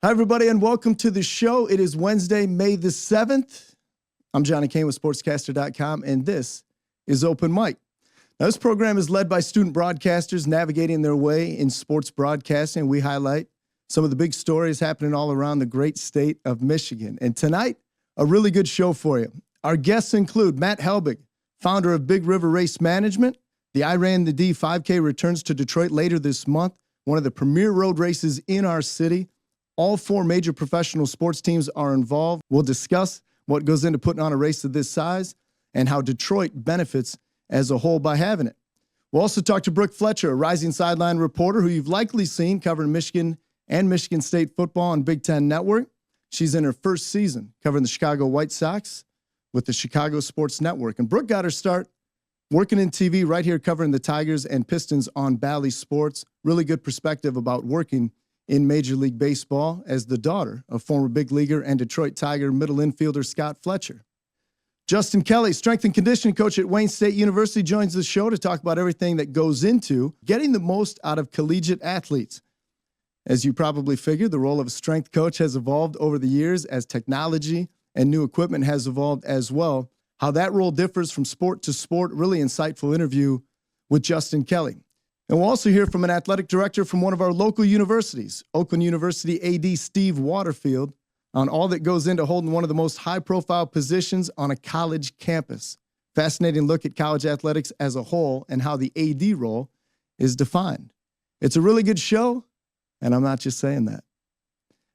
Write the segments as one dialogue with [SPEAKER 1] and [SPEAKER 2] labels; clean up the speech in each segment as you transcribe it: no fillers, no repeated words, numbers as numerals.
[SPEAKER 1] Hi, everybody, and welcome to the show. It is Wednesday, May the 7th. I'm Johnny Kane with Sportscaster.com, and this is Open Mic. Now, this program is led by student broadcasters navigating their way in sports broadcasting. We highlight some of the big stories happening all around the great state of Michigan. And tonight, a really good show for you. Our guests include Matt Helbig, founder of Big River Race Management. The I Ran the D 5K returns to Detroit later this month, one of the premier road races in our city. All four major professional sports teams are involved. We'll discuss what goes into putting on a race of this size and how Detroit benefits as a whole by having it. We'll also talk to Brooke Fletcher, a rising sideline reporter who you've likely seen covering Michigan and Michigan State football on Big Ten Network. She's in her first season covering the Chicago White Sox with the Chicago Sports Network. And Brooke got her start working in TV right here covering the Tigers and Pistons on Bally Sports. Really good perspective about working in Major League Baseball as the daughter of former big leaguer and Detroit Tiger middle infielder Scott Fletcher. Justin Kelly, strength and conditioning coach at Wayne State University, joins the show to talk about everything that goes into getting the most out of collegiate athletes. As you probably figured, the role of a strength coach has evolved over the years as technology and new equipment has evolved as well. How that role differs from sport to sport, really insightful interview with Justin Kelly. And we'll also hear from an athletic director from one of our local universities, Oakland University AD Steve Waterfield, on all that goes into holding one of the most high-profile positions on a college campus. Fascinating look at college athletics as a whole and how the AD role is defined. It's a really good show, and I'm not just saying that.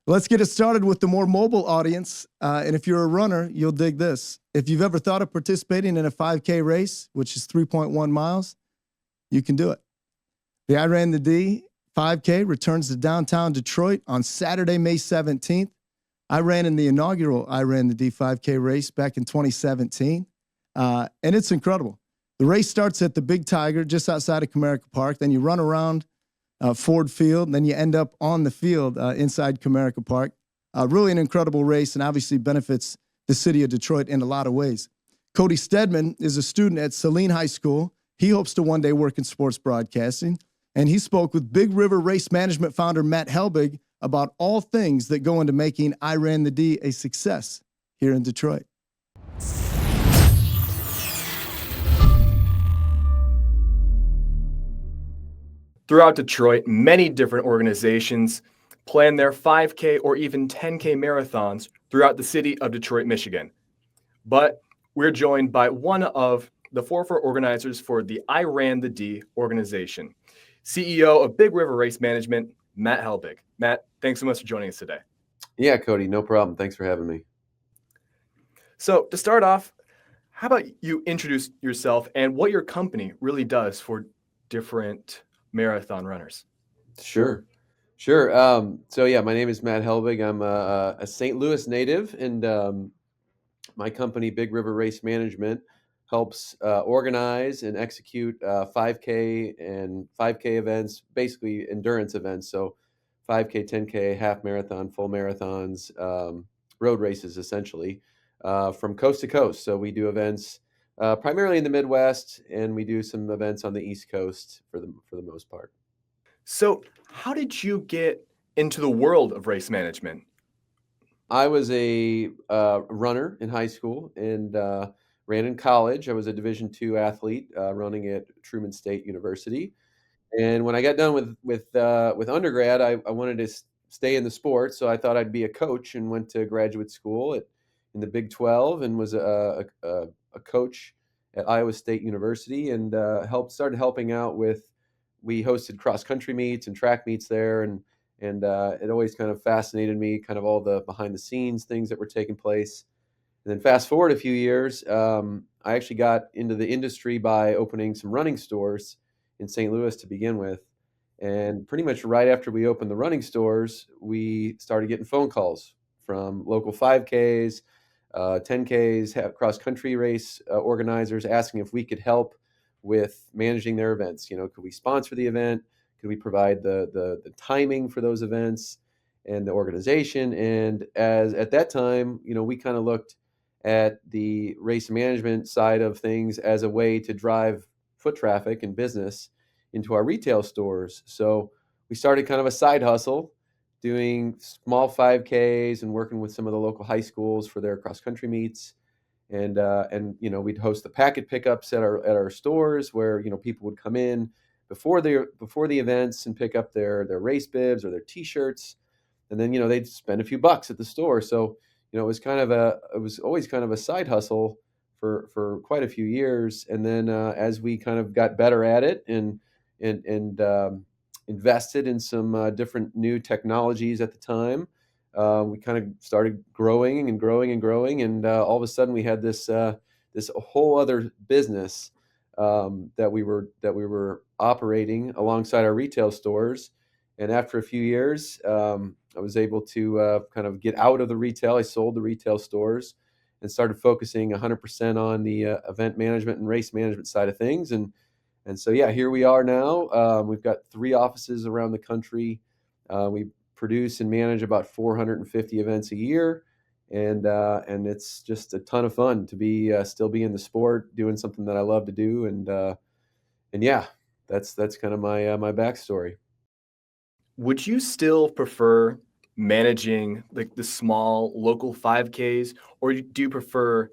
[SPEAKER 1] Let's get it started with the more mobile audience. And if you're a runner, you'll dig this. If you've ever thought of participating in a 5K race, which is 3.1 miles, you can do it. The I Ran the D 5K returns to downtown Detroit on Saturday, May 17th. I ran in the inaugural I Ran the D 5K race back in 2017, and it's incredible. The race starts at the Big Tiger just outside of Comerica Park. Then you run around Ford Field, and then you end up on the field inside Comerica Park. Really an incredible race and obviously benefits the city of Detroit in a lot of ways. Cody Stedman is a student at Saline High School. He hopes to one day work in sports broadcasting. And he spoke with Big River Race Management founder Matt Helbig about all things that go into making I Ran the D a success here in Detroit.
[SPEAKER 2] Throughout Detroit, many different organizations plan their 5K or even 10K marathons throughout the city of Detroit, Michigan. But we're joined by one of the forefront organizers for the I Ran the D organization, CEO of Big River Race Management, Matt Helbig. Matt, thanks so much for joining us today.
[SPEAKER 3] Yeah, Cody, no problem. Thanks for having me.
[SPEAKER 2] So to start off, how about you introduce yourself and what your company really does for different marathon runners?
[SPEAKER 3] Sure. So yeah, my name is Matt Helbig. I'm a St. Louis native, and my company, Big River Race Management, helps organize and execute 5K and 5K events, basically endurance events. So 5K, 10K, half marathon, full marathons, road races, essentially, from coast to coast. So we do events primarily in the Midwest, and we do some events on the East Coast for the most part.
[SPEAKER 2] So how did you get into the world of race management?
[SPEAKER 3] I was a runner in high school and ran in college. I was a Division II athlete running at Truman State University. And when I got done with undergrad, I wanted to stay in the sport, so I thought I'd be a coach and went to graduate school in the Big 12 and was a coach at Iowa State University and started helping out with. We hosted cross country meets and track meets there, and it always kind of fascinated me, kind of all the behind the scenes things that were taking place. And then fast forward a few years, I actually got into the industry by opening some running stores in St. Louis to begin with. And pretty much right after we opened the running stores, we started getting phone calls from local 5Ks, 10Ks, cross-country race organizers asking if we could help with managing their events. Could we sponsor the event? Could we provide the timing for those events and the organization? And at that time, we kind of looked at the race management side of things as a way to drive foot traffic and business into our retail stores. So we started kind of a side hustle doing small 5Ks and working with some of the local high schools for their cross country meets. And we'd host the packet pickups at our stores where people would come in before the events and pick up their race bibs or their T-shirts, and then they'd spend a few bucks at the store. So it was always kind of a side hustle for quite a few years. And then as we kind of got better at it and invested in some different new technologies at the time, we kind of started growing and growing and growing, and all of a sudden we had this whole other business that we were operating alongside our retail stores. And after a few years, I was able to kind of get out of the retail. I sold the retail stores and started focusing 100% on the event management and race management side of things. And so, yeah, here we are now. We've got 3 offices around the country. We produce and manage about 450 events a year, and it's just a ton of fun to be still be in the sport, doing something that I love to do. And yeah, that's kind of my backstory.
[SPEAKER 2] Would you still prefer managing like the small local 5Ks, or do you prefer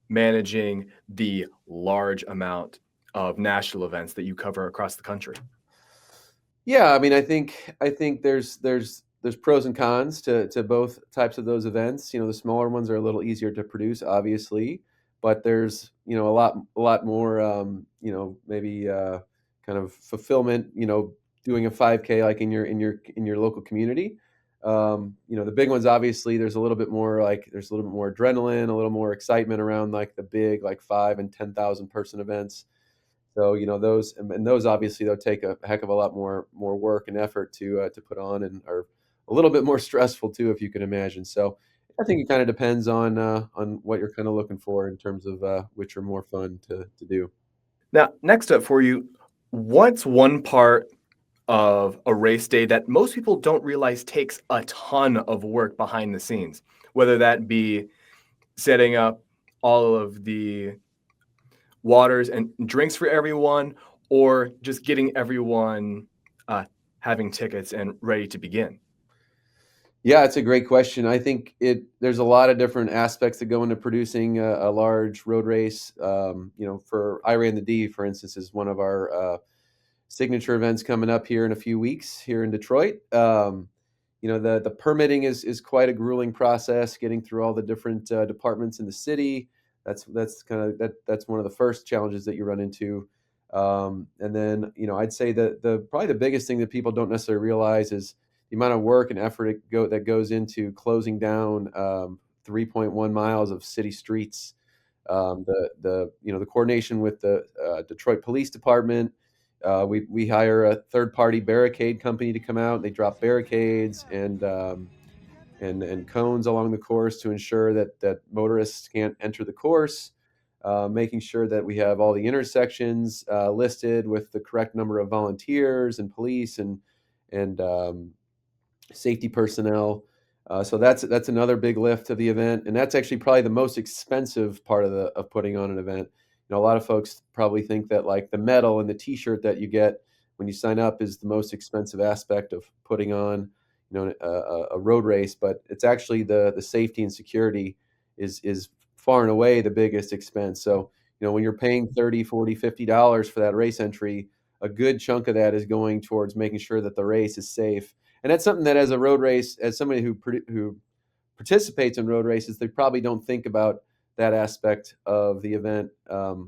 [SPEAKER 2] managing the large amount of national events that you cover across the country?
[SPEAKER 3] Yeah, I mean, I think there's pros and cons to both types of those events. The smaller ones are a little easier to produce, obviously, but there's a lot more maybe kind of fulfillment. Doing a 5K like in your local community. The big ones, obviously, there's a little bit more adrenaline, a little more excitement around like the big like 5 and 10,000 person events. So those obviously they'll take a heck of a lot more work and effort to put on, and are a little bit more stressful too, if you can imagine. So I think it kind of depends on what you're kind of looking for in terms of which are more fun to do.
[SPEAKER 2] Now, next up for you, what's one part of a race day that most people don't realize takes a ton of work behind the scenes, whether that be setting up all of the waters and drinks for everyone, or just getting everyone having tickets and ready to begin?
[SPEAKER 3] Yeah, it's a great question. I think there's a lot of different aspects that go into producing a large road race. For I Ran the D, for instance, is one of our signature events coming up here in a few weeks here in Detroit. The permitting is quite a grueling process, getting through all the different departments in the city. That's one of the first challenges that you run into. And then I'd say that the probably the biggest thing that people don't necessarily realize is the amount of work and effort that goes into closing down 3.1 miles of city streets. The coordination with the Detroit Police Department. We hire a third party barricade company to come out. They drop barricades and cones along the course to ensure that motorists can't enter the course. Making sure that we have all the intersections listed with the correct number of volunteers and police and safety personnel. So that's another big lift of the event, and that's actually probably the most expensive part of putting on an event. A lot of folks probably think that like the medal and the T-shirt that you get when you sign up is the most expensive aspect of putting on a road race, but it's actually the safety and security is far and away the biggest expense. So when you're paying 30, 40, $50 for that race entry, a good chunk of that is going towards making sure that the race is safe. And that's something that as somebody who participates in road races, they probably don't think about that aspect of the event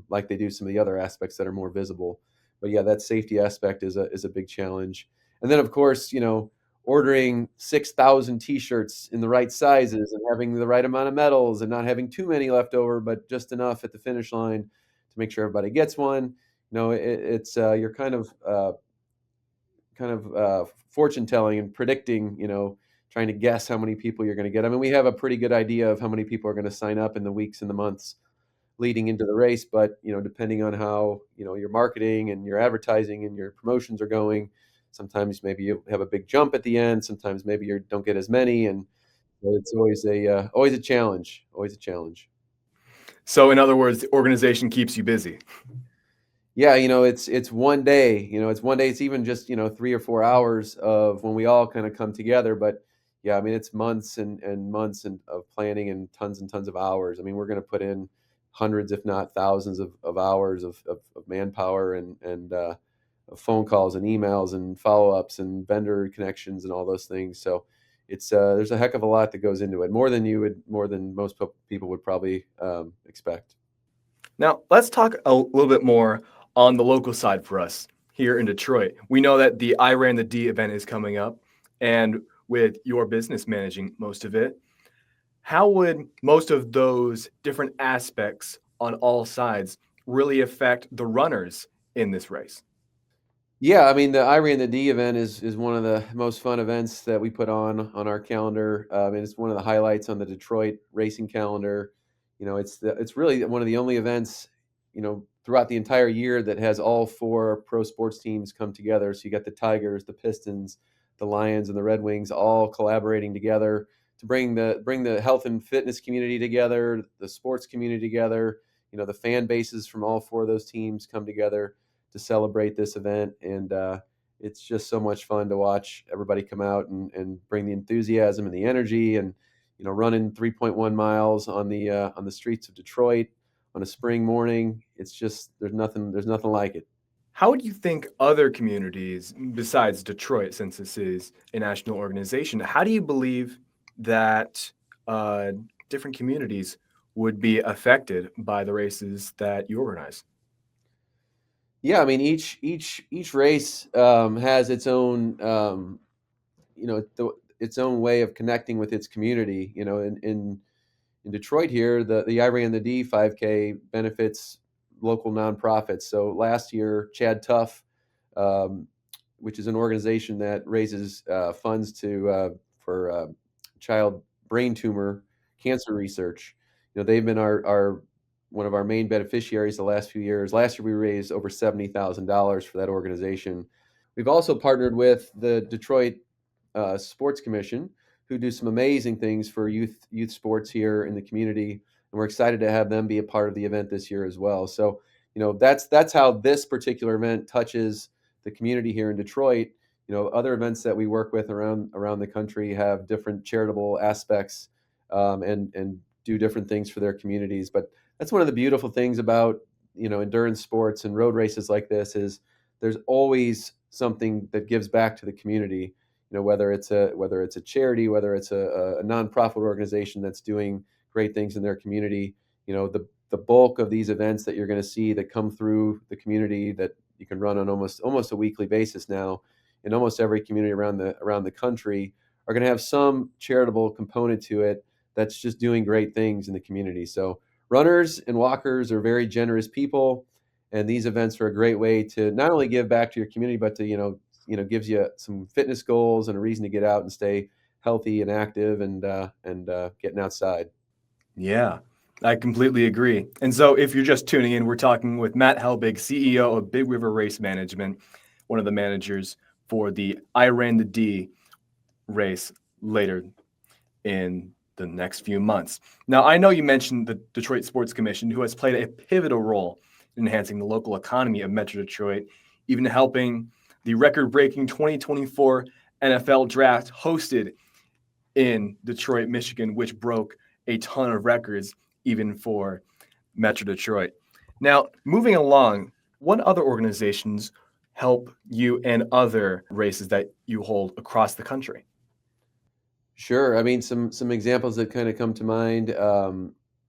[SPEAKER 3] like they do some of the other aspects that are more visible. But yeah, that safety aspect is a big challenge. And then of course, ordering 6,000 T-shirts in the right sizes and having the right amount of medals and not having too many left over, but just enough at the finish line to make sure everybody gets one. It's you're kind of fortune telling and predicting, trying to guess how many people you're going to get. I mean, we have a pretty good idea of how many people are going to sign up in the weeks and the months leading into the race, but depending on how your marketing and your advertising and your promotions are going, sometimes maybe you have a big jump at the end, sometimes maybe you don't get as many, and so it's always a challenge, always a challenge.
[SPEAKER 2] So, in other words, the organization keeps you busy.
[SPEAKER 3] Yeah, it's one day, it's one day, it's even just, 3 or 4 hours of when we all kinda come together, but yeah, I mean, it's months and months of planning and tons of hours. I mean, we're gonna put in hundreds, if not thousands of hours of manpower and of phone calls and emails and follow-ups and vendor connections and all those things, so there's a heck of a lot that goes into it, more than most people would probably, expect.
[SPEAKER 2] Now, let's talk a little bit more on the local side for us here in Detroit. We know that the I Ran the D event is coming up, and with your business managing most of it, how would most of those different aspects on all sides really affect the runners in this race?
[SPEAKER 3] Yeah, I mean, the I Ran the D event is one of the most fun events that we put on our calendar. And it's one of the highlights on the Detroit racing calendar. It's really one of the only events, throughout the entire year that has all four pro sports teams come together. So you got the Tigers, the Pistons, the Lions, and the Red Wings all collaborating together to bring the health and fitness community together, the sports community together. The fan bases from all four of those teams come together to celebrate this event. And it's just so much fun to watch everybody come out and bring the enthusiasm and the energy and running 3.1 miles on the streets of Detroit on a spring morning. It's just there's nothing like it.
[SPEAKER 2] How do you think other communities, besides Detroit, since this is a national organization, how do you believe that uh, different communities would be affected by the races that you organize?
[SPEAKER 3] Yeah, I mean each race has its own its own way of connecting with its community. In Detroit here, the I Ran the D 5K benefits local nonprofits. So last year, Chad Tuff, um, which is an organization that raises funds for child brain tumor cancer research, they've been our one of our main beneficiaries the last few years. Last year, we raised over $70,000 for that organization. We've also partnered with the Detroit Sports Commission, who do some amazing things for youth sports here in the community, and we're excited to have them be a part of the event this year as well. So, that's how this particular event touches the community here in Detroit. Other events that we work with around the country have different charitable aspects, and do different things for their communities. But that's one of the beautiful things about endurance sports and road races like this is there's always something that gives back to the community. Whether it's a charity, whether it's a nonprofit organization that's doing great things in their community. The bulk of these events that you're going to see that come through the community that you can run on almost a weekly basis now in almost every community around the country are going to have some charitable component to it that's just doing great things in the community. So runners and walkers are very generous people, and these events are a great way to not only give back to your community, but to gives you some fitness goals and a reason to get out and stay healthy and active and getting outside.
[SPEAKER 2] Yeah, I completely agree. And so, if you're just tuning in, we're talking with Matt Helbig, CEO of Big River Race Management, one of the managers for the I Ran the D race later in the next few months. Now, I know you mentioned the Detroit Sports Commission, who has played a pivotal role in enhancing the local economy of Metro Detroit, even helping the record breaking 2024 NFL draft hosted in Detroit, Michigan, which broke a ton of records even for Metro Detroit. Now, moving along, what other organizations help you and other races that you hold across the country?
[SPEAKER 3] Sure. I mean, some examples that kind of come to mind.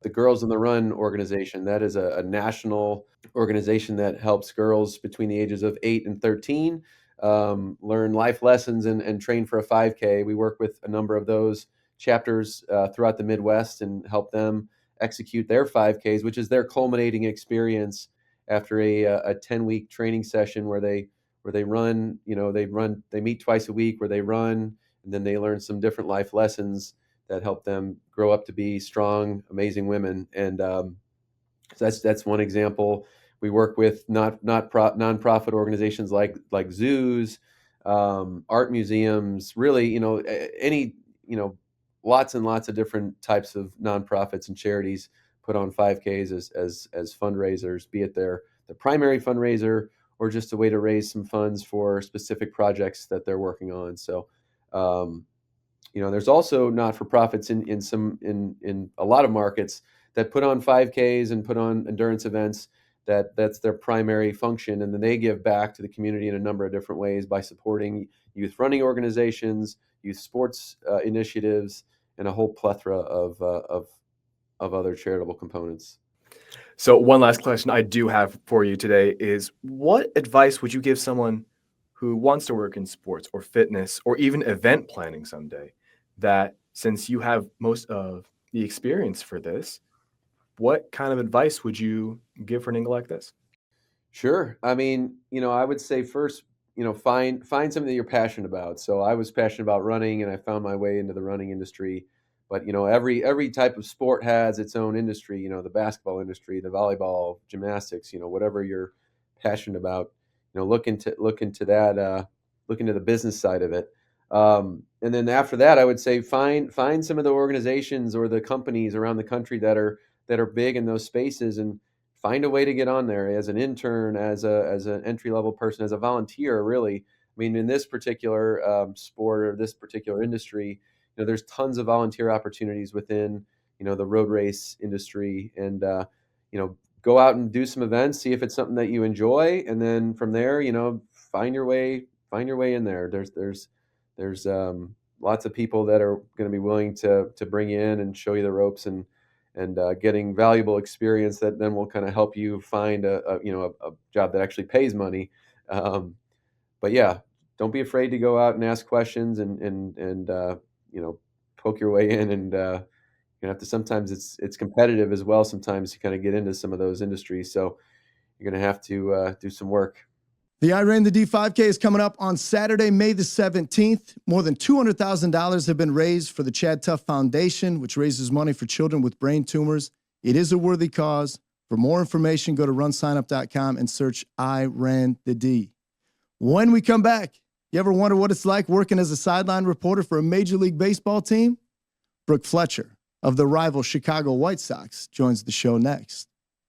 [SPEAKER 3] The Girls on the Run organization. That is a national organization that helps girls between the ages of 8 and 13 learn life lessons and train for a 5K. We work with a number of those chapters throughout the Midwest and help them execute their 5Ks, which is their culminating experience after a 10-week training session where they run. They meet twice a week where they run, and then they learn some different life lessons that help them grow up to be strong, amazing women. And so that's one example. We work with nonprofit organizations like zoos, art museums, really, any, lots and lots of different types of nonprofits and charities put on 5Ks as fundraisers, be it their the primary fundraiser or just a way to raise some funds for specific projects that they're working on. So, there's also not-for-profits in a lot of markets that put on 5Ks and put on endurance events. That's their primary function, and then they give back to the community in a number of different ways by supporting youth running organizations, youth sports initiatives, and a whole plethora of other charitable components.
[SPEAKER 2] So one last question I do have for you today is, what advice would you give someone who wants to work in sports or fitness or even event planning someday, that since you have most of the experience for this, what kind of advice would you give for an angle like this?
[SPEAKER 3] Sure. I mean, I would say first, find something that you're passionate about. So I was passionate about running, and I found my way into the running industry. But every type of sport has its own industry. The basketball industry, the volleyball, gymnastics. Whatever you're passionate about. Look into that. Look into the business side of it. And then after that, I would say find some of the organizations or the companies around the country that are big in those spaces, and find a way to get on there as an intern, as an entry level person, as a volunteer. Really, I mean, in this particular sport or this particular industry, there's tons of volunteer opportunities within the road race industry, and go out and do some events, see if it's something that you enjoy, and then from there, find your way in there. There's lots of people that are going to be willing to bring you in and show you the ropes, and getting valuable experience that then will kind of help you find a job that actually pays money. But yeah, don't be afraid to go out and ask questions and poke your way in. And you have to, sometimes it's competitive as well. Sometimes you kind of get into some of those industries, so you're going to have to do some work.
[SPEAKER 1] The I Ran the D 5K is coming up on Saturday, May the 17th. More than $200,000 have been raised for the Chad Tuff Foundation, which raises money for children with brain tumors. It is a worthy cause. For more information, go to runsignup.com and search I Ran the D. When we come back, you ever wonder what it's like working as a sideline reporter for a Major League Baseball team? Brooke Fletcher of the rival Chicago White Sox joins the show next.